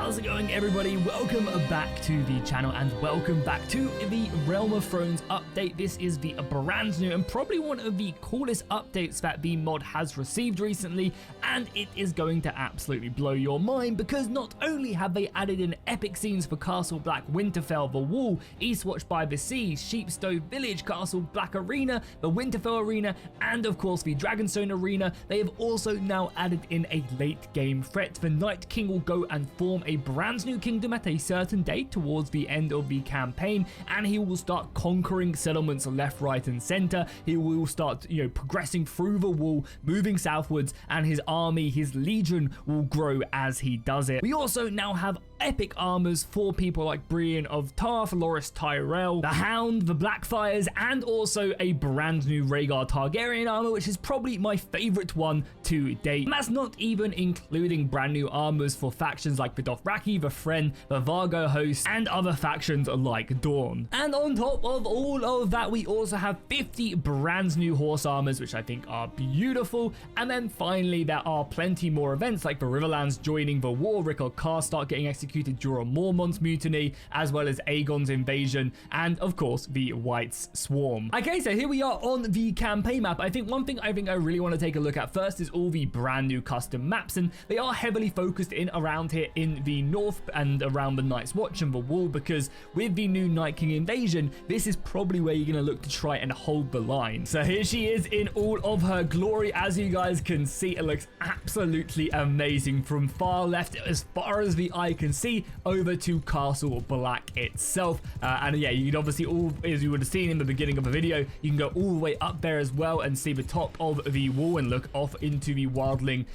How's it going, everybody? Welcome back to the channel and welcome back to the Realm of Thrones update. This is the brand new and probably one of the coolest updates that the mod has received recently, and it is going to absolutely blow your mind because not only have they added in epic scenes for Castle Black, Winterfell, the Wall, Eastwatch by the Sea, Sheepstone Village, Castle Black Arena, the Winterfell Arena, and of course the Dragonstone Arena, they have also now added in a late game threat. The Night King will go and form a brand new kingdom at a certain date towards the end of the campaign, and he will start conquering settlements left, right, and center. He will start, progressing through the wall, moving southwards, and his army, his legion, will grow as he does it. We also now have epic armors for people like Brienne of Tarth, Loras Tyrell, the Hound, the Blackfires, and also a brand new Rhaegar Targaryen armor, which is probably my favorite one to date. And that's not even including brand new armors for factions like the Dothraki, the Fren, the Vargo host, and other factions like Dawn. And on top of all of that, we also have 50 brand new horse armors, which I think are beautiful. And then finally, there are plenty more events like the Riverlands joining the war, Rickard Karstark getting executed during Mormont's mutiny, as well as Aegon's invasion, and of course the White's Swarm. Okay, so here we are on the campaign map. I think one thing I really want to take a look at first is all the brand new custom maps, and they are heavily focused in around here in the north and around the Night's Watch and the Wall, because with the new Night King invasion, this is probably where you're going to look to try and hold the line. So here she is in all of her glory. As you guys can see, it looks absolutely amazing from far left as far as the eye can see over to Castle Black itself. And yeah, you can obviously, all as you would have seen in the beginning of the video, you can go all the way up there as well and see the top of the wall and look off into the wildling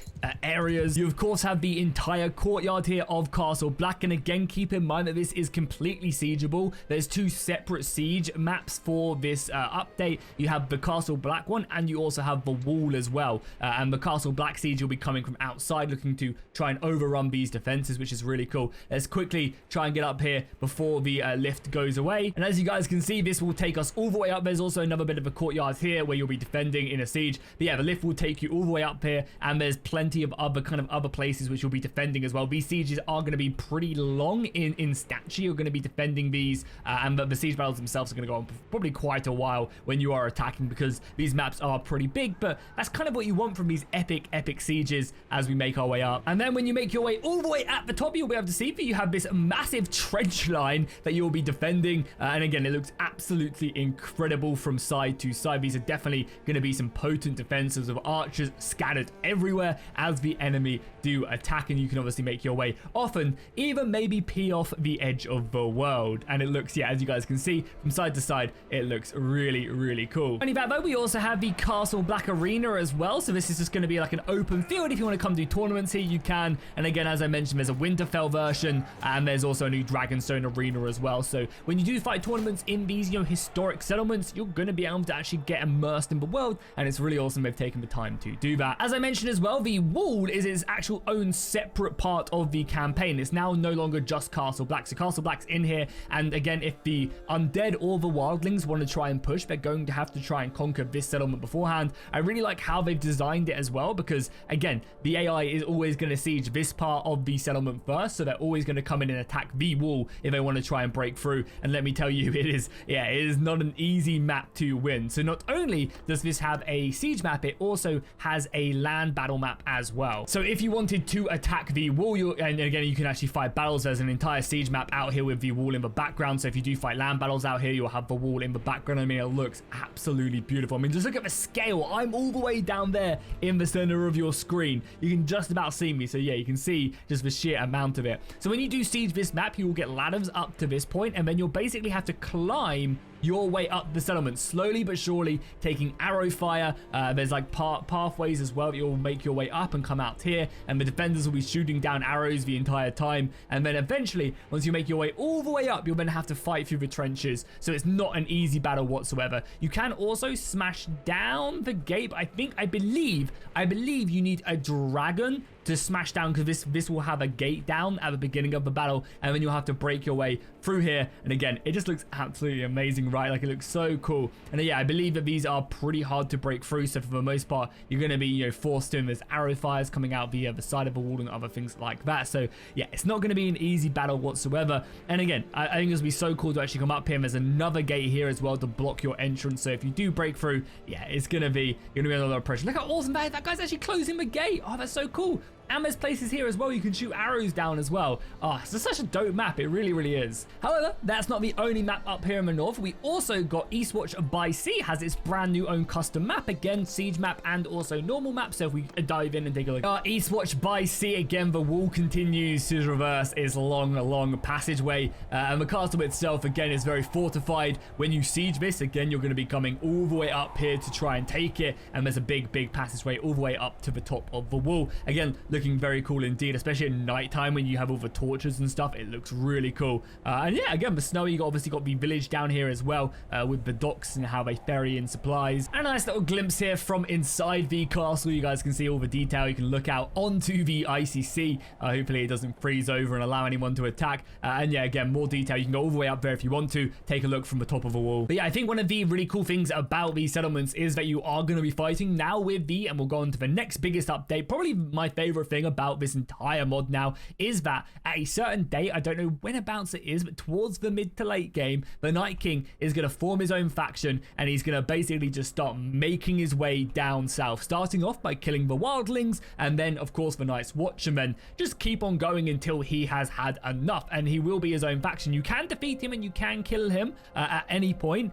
areas. You of course have the entire courtyard here of Castle Black, and again keep in mind that this is completely siegeable. There's two separate siege maps for this update. You have the Castle Black one and you also have the Wall as well, and the Castle Black siege will be coming from outside looking to try and overrun these defenses, which is really cool. Let's quickly try and get up here before the lift goes away, and as you guys can see, this will take us all the way up. There's also another bit of a courtyard here where you'll be defending in a siege, but yeah, the lift will take you all the way up here, and there's plenty of other places which you'll be defending as well. These sieges are going to be pretty long in stature. You're going to be defending these, and the siege battles themselves are going to go on probably quite a while when you are attacking, because these maps are pretty big, but that's kind of what you want from these epic sieges as we make our way up. And then when you make your way all the way at the top, you'll be able to see that you have this massive trench line that you'll be defending, and again, it looks absolutely incredible from side to side. These are definitely going to be some potent defenses of archers scattered everywhere as the enemy do attack, and you can obviously make your way often, even maybe pee off the edge of the world. And it looks, yeah, as you guys can see from side to side, it looks really cool. Only that though, we also have the Castle Black Arena as well, so this is just going to be like an open field. If you want to come do tournaments here, you can. And again, as I mentioned, there's a Winterfell version, and there's also a new Dragonstone Arena as well. So when you do fight tournaments in these, historic settlements, you're going to be able to actually get immersed in the world, and it's really awesome they've taken the time to do that. As I mentioned as well, the Wall is its actual own separate part of the campaign. It's now no longer just Castle Black. So Castle Black's in here, and again, if the undead or the wildlings want to try and push, they're going to have to try and conquer this settlement beforehand. I really like how they've designed it as well, because again, the AI is always going to siege this part of the settlement first, so they're always going to come in and attack the wall if they want to try and break through. And let me tell you, it is not an easy map to win. So not only does this have a siege map, it also has a land battle map as well. So if you wanted to attack the wall, and again, you can actually fight battles. There's an entire siege map out here with the wall in the background. So if you do fight land battles out here, you'll have the wall in the background. I mean, it looks absolutely beautiful. I mean, just look at the scale. I'm all the way down there in the center of your screen. You can just about see me. So yeah, you can see just the sheer amount of it. So when you do siege this map, you will get ladders up to this point, and then you'll basically have to climb your way up the settlement slowly but surely, taking arrow fire. There's like pathways as well that you'll make your way up and come out here, and the defenders will be shooting down arrows the entire time. And then eventually, once you make your way all the way up, you'll then have to fight through the trenches. So it's not an easy battle whatsoever. You can also smash down the gate, but I believe you need a dragon to smash down, because this will have a gate down at the beginning of the battle, and then you'll have to break your way through here. And again, it just looks absolutely amazing, right? Like, it looks so cool. And yeah, I believe that these are pretty hard to break through, so for the most part you're going to be, you know, forced to, and there's arrow fires coming out the other side of the wall and other things like that. So yeah, it's not going to be an easy battle whatsoever. And again, I think it's going to be so cool to actually come up here, and there's another gate here as well to block your entrance. So if you do break through, yeah, it's going to be a lot of pressure. Look how awesome that guy's actually closing the gate. Oh, that's so cool. And there's places here as well you can shoot arrows down as well. Oh, it's just such a dope map. It really, really is. However, that's not the only map up here in the north. We also got Eastwatch by Sea has its brand new own custom map. Again, siege map and also normal map. So if we dive in and take a look. Eastwatch by Sea, again, the wall continues to traverse its long passageway. And the castle itself, again, is very fortified. When you siege this, again, you're going to be coming all the way up here to try and take it. And there's a big passageway all the way up to the top of the wall. Again, looking very cool indeed, especially at nighttime when you have all the torches and stuff. It looks really cool. And yeah, again, the snowy, you obviously got the village down here as well, with the docks and how they ferry in supplies. And a nice little glimpse here from inside the castle. You guys can see all the detail. You can look out onto the icy sea. Hopefully it doesn't freeze over and allow anyone to attack. And yeah, again, more detail. You can go all the way up there if you want to take a look from the top of the wall. But yeah, I think one of the really cool things about these settlements is that you are going to be fighting now with and we'll go on to the next biggest update. Probably my favorite thing about this entire mod now is that at a certain date, I don't know whenabouts it is, but towards the mid to late game, the Night King is going to form his own faction, and he's going to basically just start making his way down south, starting off by killing the wildlings, and then of course the Night's Watch, and then just keep on going until he has had enough, and he will be his own faction. You can defeat him and you can kill him at any point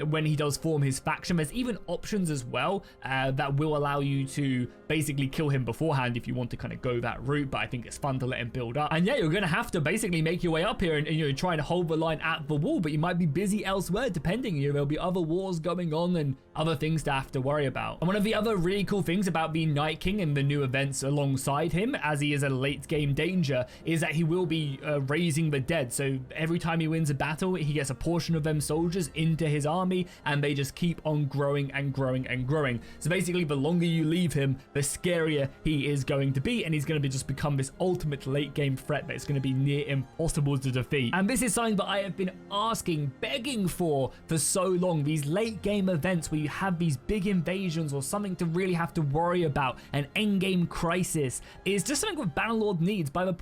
when he does form his faction. There's even options as well that will allow you to basically kill him beforehand if you want to kind of go that route, but I think it's fun to let him build up. And yeah, you're gonna have to basically make your way up here and you know, try and hold the line at the wall, but you might be busy elsewhere depending. You know, there'll be other wars going on and other things to have to worry about. And one of the other really cool things about the Night King and the new events alongside him, as he is a late game danger, is that he will be raising the dead. So every time he wins a battle, he gets a portion of them soldiers into his army, and they just keep on growing and growing and growing. So basically, the longer you leave him, the scarier he is going to be, and he's going to just become this ultimate late game threat that it's going to be near impossible to defeat. And this is something that I have been asking, begging for so long. These late game events where you have these big invasions or something to really have to worry about, an end game crisis, is just something that Bannerlord needs. By the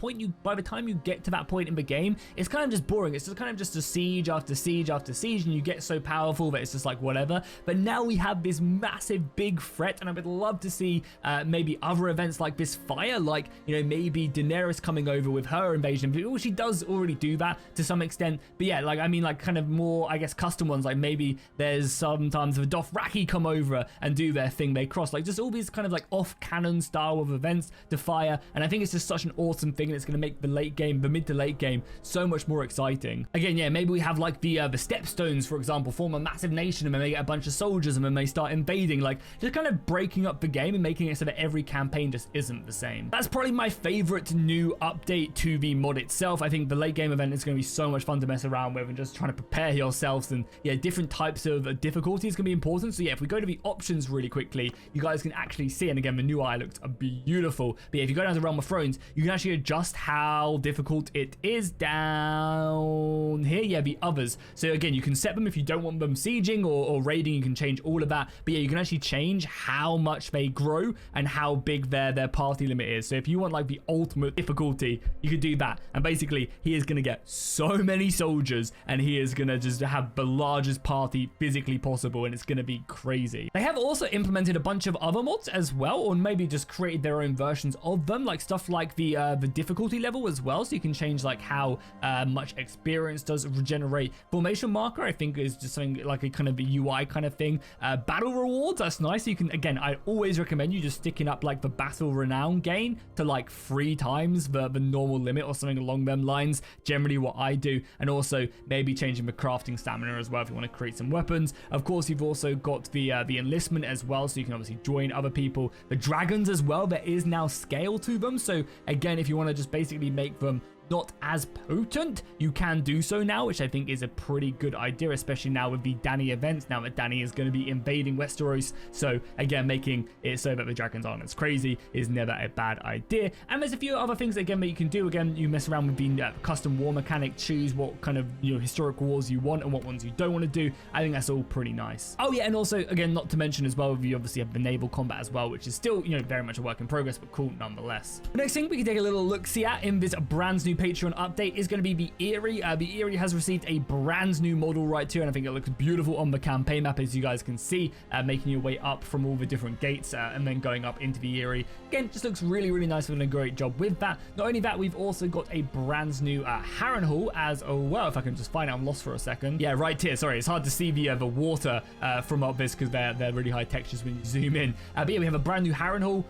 time you get to that point in the game, it's kind of just boring. It's just kind of just a siege after siege after siege, and you get so powerful that it's just like whatever. But now we have this massive big threat, and I would love to see maybe other events like this fire, like, you know, maybe Daenerys coming over with her invasion. Well, she does already do that to some extent, but yeah, like, I mean, like, kind of more, I guess, custom ones, like maybe there's sometimes the Dothraki come over and do their thing, they cross, like just all these kind of like off canon style of events to fire. And I think it's just such an awesome thing, and it's going to make the late game, the mid to late game, so much more exciting. Again, yeah, maybe we have like the Stepstones, for example, form a massive nation, and then they get a bunch of soldiers, and then they start invading, like just kind of breaking up the game and making it so that every campaign just isn't the same. That's probably my favorite new update to the mod itself. I think the late game event is going to be so much fun to mess around with, and just trying to prepare yourselves, and yeah, different types of difficulty is going to be important. So yeah, if we go to the options really quickly, you guys can actually see, and again, the new eye looks beautiful. But yeah, if you go down to Realm of Thrones, you can actually adjust how difficult it is down here. Yeah, the others. So again, you can set them if you don't want them sieging or raiding. You can change all of that. But yeah, you can actually change how much they grow and how big their party limit is. So if you want like the ultimate difficulty, you could do that. And basically, he is going to get so many soldiers, and he is going to just have the largest party physically possible, and it's going to be crazy. They have also implemented a bunch of other mods as well, or maybe just created their own versions of them, like stuff like the difficulty level as well. So you can change like how much experience does regenerate. Formation marker, I think, is just something like a kind of a UI kind of thing. Battle rewards, that's nice. So you can, again, I always recommend you just sticking up like the battle renown gain to like 3 times the normal limit or something along them lines. Generally what I do. And also maybe changing the crafting stamina as well if you want to create some weapons. Of course, you've also got the enlistment as well, so you can obviously join other people. The dragons as well, there is now scale to them. So again, if you want to just basically make them not as potent, you can do so now, which I think is a pretty good idea, especially now with the Dany events, now that Dany is going to be invading Westeros. So again, making it so that the dragons aren't as crazy is never a bad idea. And there's a few other things again that you can do. Again, you mess around with the custom war mechanic, choose what kind of historic wars you want and what ones you don't want to do. I think that's all pretty nice. Oh yeah, and also again, not to mention as well, you obviously have the naval combat as well, which is still very much a work in progress, but cool nonetheless. The next thing we can take a little look-see at in this brand new Patreon update is going to be the Eyrie. The Eyrie has received a brand new model right here, and I think it looks beautiful on the campaign map, as you guys can see, making your way up from all the different gates and then going up into the Eyrie. Again, just looks really, really nice. We're doing a great job with that. Not only that, we've also got a brand new Harrenhal as well. If I can just find it, I'm lost for a second. Yeah, right here. Sorry, it's hard to see the water from up this because they're really high textures when you zoom in. But yeah, we have a brand new Harrenhal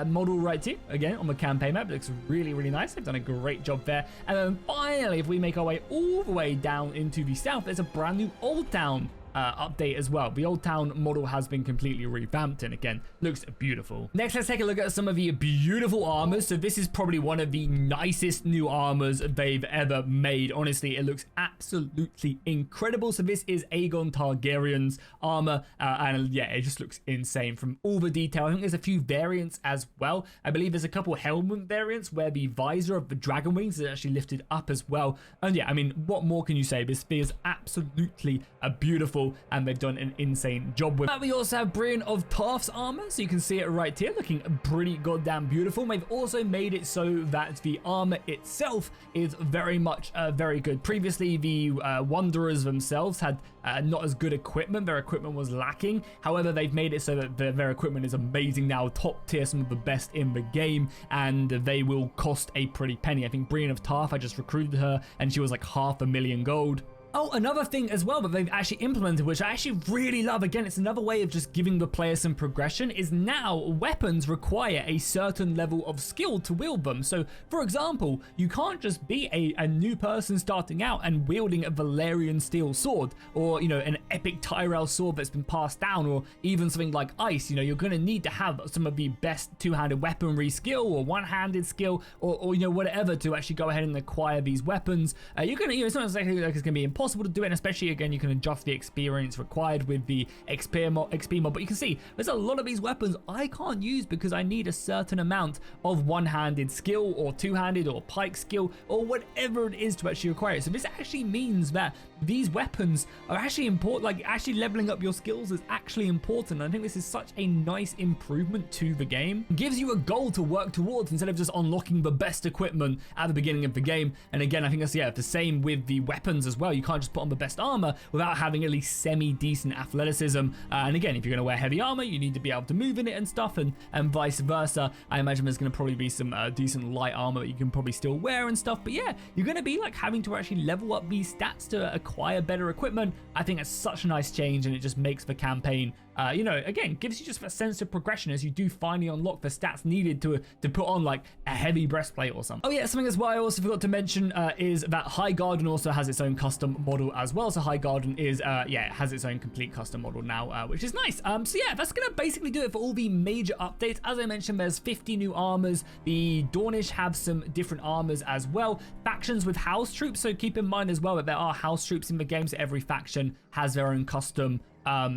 model right here, again, on the campaign map. It looks really, really nice. They've done a great job there. And then finally, if we make our way all the way down into the south, there's a brand new Old Town update as well. The Old Town model has been completely revamped and again looks beautiful. Next, let's take a look at some of the beautiful armors. So this is probably one of the nicest new armors they've ever made. Honestly, it looks absolutely incredible. So this is Aegon Targaryen's armor and yeah, it just looks insane from all the detail. I think there's a few variants as well. I believe there's a couple helmet variants where the visor of the dragon wings is actually lifted up as well. And yeah, I mean, what more can you say? This feels absolutely beautiful, and they've done an insane job with it. We also have Brienne of Tarth's armor, so you can see it right here, looking pretty goddamn beautiful. They've also made it so that the armor itself is very much very good. Previously, the Wanderers themselves had not as good equipment. Their equipment was lacking. However, they've made it so that their equipment is amazing now, top tier, some of the best in the game, and they will cost a pretty penny. I think Brienne of Tarth, I just recruited her, and she was like 500,000 gold. Oh, another thing as well that they've actually implemented, which I actually really love, again, it's another way of just giving the player some progression, is now weapons require a certain level of skill to wield them. So, for example, you can't just be a new person starting out and wielding a Valyrian steel sword, or, an epic Tyrell sword that's been passed down, or even something like ice. You're going to need to have some of the best two-handed weaponry skill, or one-handed skill, or whatever to actually go ahead and acquire these weapons. You're going to, it's not exactly like it's going to be impossible to do it, and especially again you can adjust the experience required with the XP mod, but you can see there's a lot of these weapons I can't use because I need a certain amount of one-handed skill or two-handed or pike skill or whatever it is to actually acquire it. So this actually means that these weapons are actually important, like actually leveling up your skills is actually important. I think this is such a nice improvement to the game. It gives you a goal to work towards instead of just unlocking the best equipment at the beginning of the game. And again, I think that's the same with the weapons as well. You can't just put on the best armor without having at least semi-decent athleticism. And again, if you're going to wear heavy armor, you need to be able to move in it and stuff, and vice versa. I imagine there's going to probably be some decent light armor that you can probably still wear and stuff. But yeah, you're going to be like having to actually level up these stats to acquire better equipment. I think that's such a nice change, and it just makes the campaign again, gives you just a sense of progression as you do finally unlock the stats needed to put on like a heavy breastplate or something. Oh yeah, something as well I also forgot to mention is that Highgarden also has its own custom model as well. So Highgarden is it has its own complete custom model now, which is nice. So yeah, that's gonna basically do it for all the major updates. As I mentioned, there's 50 new armors. The Dornish have some different armors as well. Factions with house troops, so keep in mind as well that there are house troops in the game, so every faction has their own custom a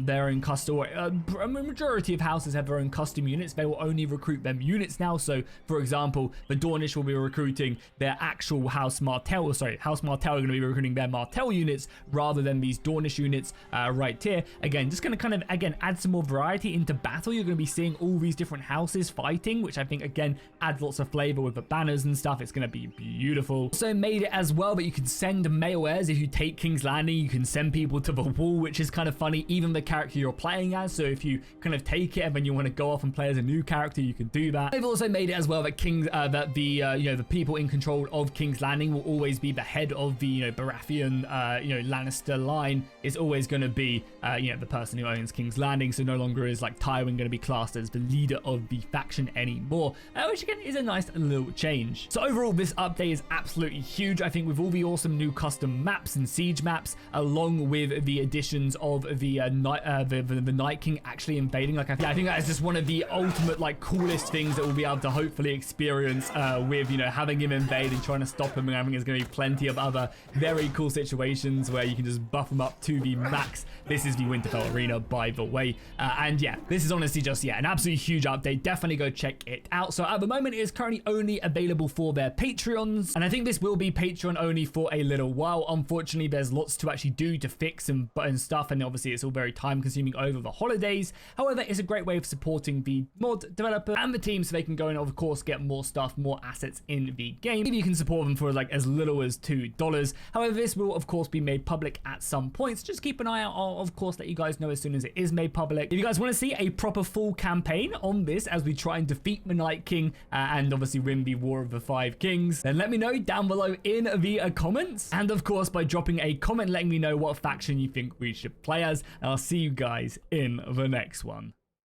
majority of houses have their own custom units. They will only recruit them units now. So for example, the Dornish will be recruiting their actual House Martell are going to be recruiting their Martell units rather than these Dornish units right here. Again, just going to kind of add some more variety into battle. You're going to be seeing all these different houses fighting, which I think again adds lots of flavor with the banners and stuff. It's going to be beautiful. So made it as well that you can send mail heirs. If you take King's Landing, you can send people to the wall, which is kind of funny. Even the character you're playing as, so if you kind of take it and then you want to go off and play as a new character, you can do that. They've also made it as well that the people in control of King's Landing will always be the head of the Baratheon Lannister line is always going to be the person who owns King's Landing. So no longer is like Tywin going to be classed as the leader of the faction anymore, which again is a nice little change. So overall, this update is absolutely huge. I think with all the awesome new custom maps and siege maps, along with the additions of the the Night King actually invading. Like, I think that is just one of the ultimate, like, coolest things that we'll be able to hopefully experience with, you know, having him invade and trying to stop him. And I think there's going to be plenty of other very cool situations where you can just buff him up to the max. This is the Winterfell Arena, by the way. And yeah, this is honestly just, yeah, an absolutely huge update. Definitely go check it out. So at the moment, it is currently only available for their Patreons. And I think this will be Patreon only for a little while. Unfortunately, there's lots to actually do to fix and stuff. And obviously, it's all very time consuming over the holidays. However, it's a great way of supporting the mod developer and the team so they can go and, of course, get more stuff, more assets in the game. Maybe you can support them for like as little as $2. However, this will, of course, be made public at some points. Just keep an eye out. I'll, of course, let you guys know as soon as it is made public. If you guys want to see a proper full campaign on this as we try and defeat the Night King and obviously win the War of the Five Kings, then let me know down below in the comments. And of course, by dropping a comment letting me know what faction you think we should play as. And I'll see you guys in the next one.